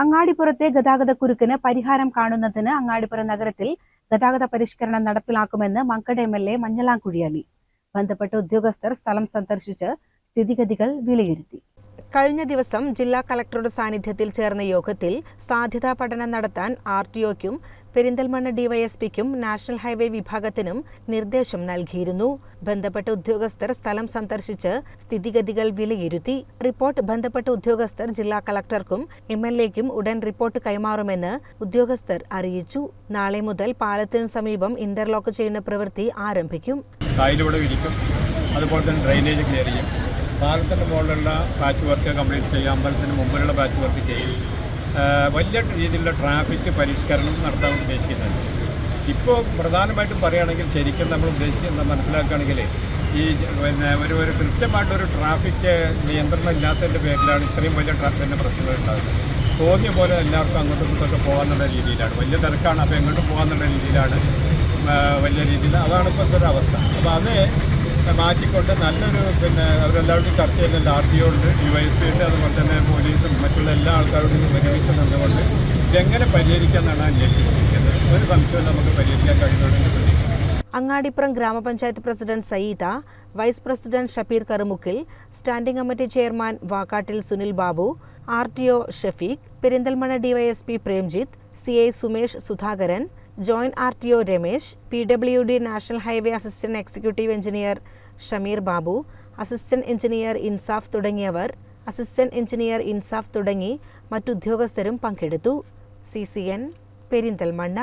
അങ്ങാടിപ്പുറത്തെ ഗതാഗതക്കുരുക്കിന് പരിഹാരം കാണുന്നതിന് അങ്ങാടിപ്പുറം നഗരത്തിൽ ഗതാഗത പരിഷ്കരണം നടപ്പിലാക്കുമെന്ന് മങ്കട എംഎൽഎ മഞ്ഞളാംകുഴി അലി. ബന്ധപ്പെട്ട ഉദ്യോഗസ്ഥർ സ്ഥലം സന്ദർശിച്ച് സ്ഥിതിഗതികൾ വിലയിരുത്തി. കഴിഞ്ഞ ദിവസം ജില്ലാ കളക്ടറുടെ സാന്നിധ്യത്തിൽ ചേർന്ന യോഗത്തിൽ സാധ്യതാ പഠനം നടത്താൻ ആർടിഒയ്ക്കും പെരിന്തൽമണ്ണ ഡിവൈഎസ്പിക്കും നാഷണൽ ഹൈവേ വിഭാഗത്തിനും നിർദ്ദേശം നൽകിയിരുന്നു. ബന്ധപ്പെട്ട ഉദ്യോഗസ്ഥർ സ്ഥലം സന്ദർശിച്ച് സ്ഥിതിഗതികൾ വിലയിരുത്തി. റിപ്പോർട്ട് ബന്ധപ്പെട്ട ഉദ്യോഗസ്ഥർ ജില്ലാ കളക്ടർക്കും എംഎൽഎയ്ക്കും ഉടൻ റിപ്പോർട്ട് കൈമാറുമെന്ന് ഉദ്യോഗസ്ഥർ അറിയിച്ചു. നാളെ മുതൽ പാലത്തിനു സമീപം ഇന്റർലോക്ക് ചെയ്യുന്ന പ്രവൃത്തി ആരംഭിക്കും. അതുപോലെ തന്നെ ഡ്രെയിനേജ് ക്ലിയർ ചെയ്യും. പാലത്തിൻ്റെ മുകളിലുള്ള പാച്ച് വർക്ക് കംപ്ലീറ്റ് ചെയ്യും. അമ്പലത്തിന് മുമ്പിലുള്ള പാച്ച് വർക്ക് ചെയ്യും. വലിയ രീതിയിലുള്ള ട്രാഫിക് പരിഷ്കരണം നടത്താൻ ഉദ്ദേശിക്കുന്നുണ്ട്. ഇപ്പോൾ പ്രധാനമായിട്ടും പറയുകയാണെങ്കിൽ ശരിക്കും നമ്മൾ മനസ്സിലാക്കുകയാണെങ്കിൽ ഈ ഒരു കൃത്യമായിട്ടൊരു ട്രാഫിക് നിയന്ത്രണം ഇല്ലാത്തതിൻ്റെ പേരിലാണ് ഇത്രയും വലിയ ട്രാഫിക്കിൻ്റെ പ്രശ്നങ്ങൾ ഉണ്ടാകുന്നത്. തോന്നിയ പോലെ എല്ലാവർക്കും അങ്ങോട്ടും ഇങ്ങോട്ടൊക്കെ പോകാമെന്നുള്ള രീതിയിലാണ്. വലിയ തിരക്കാണ്, അപ്പോൾ എങ്ങോട്ടും പോകാമെന്നുള്ള രീതിയിലാണ് വലിയ രീതിയിൽ. അതാണ് ഇപ്പോഴത്തെ ഒരു അവസ്ഥ. അപ്പോൾ അത് മാറ്റിക്കൊണ്ട് നല്ലൊരു അവരെല്ലാവരും ചർച്ച ചെയ്യുന്നുണ്ട്. ആർടിഒ ഉണ്ട്, ഡിവൈഎസ്പി ഉണ്ട്, അതുപോലെ തന്നെ പോലീസും മറ്റുള്ള എല്ലാ ആൾക്കാരോടും ഒരുമിച്ച് നിന്നുകൊണ്ട് ഇതെങ്ങനെ പരിഹരിക്കാമെന്നാണ് അന്വേഷിച്ചിരിക്കുന്നത്. ഒരു സംശയവും നമുക്ക് പരിഹരിക്കാൻ കഴിയുന്നതുകൊണ്ട്. അങ്ങാടിപ്പുറം ഗ്രാമപഞ്ചായത്ത് president Sayeeda, vice president Shappeer Karumukkil, standing committee chairman Vakkattil Sunil Babu, RTO Shafeeq, Perinthalmanna DySP Premjith, CI Sumesh Sudhakaran, joint RTO Ramesh, PWD national highway assistant executive engineer Shameer Babu, assistant engineer Insaf തുടങ്ങി മറ്റുദ്യോഗസ്ഥരും പങ്കെടുത്തു. CCN പെരിന്തൽമണ്ണ.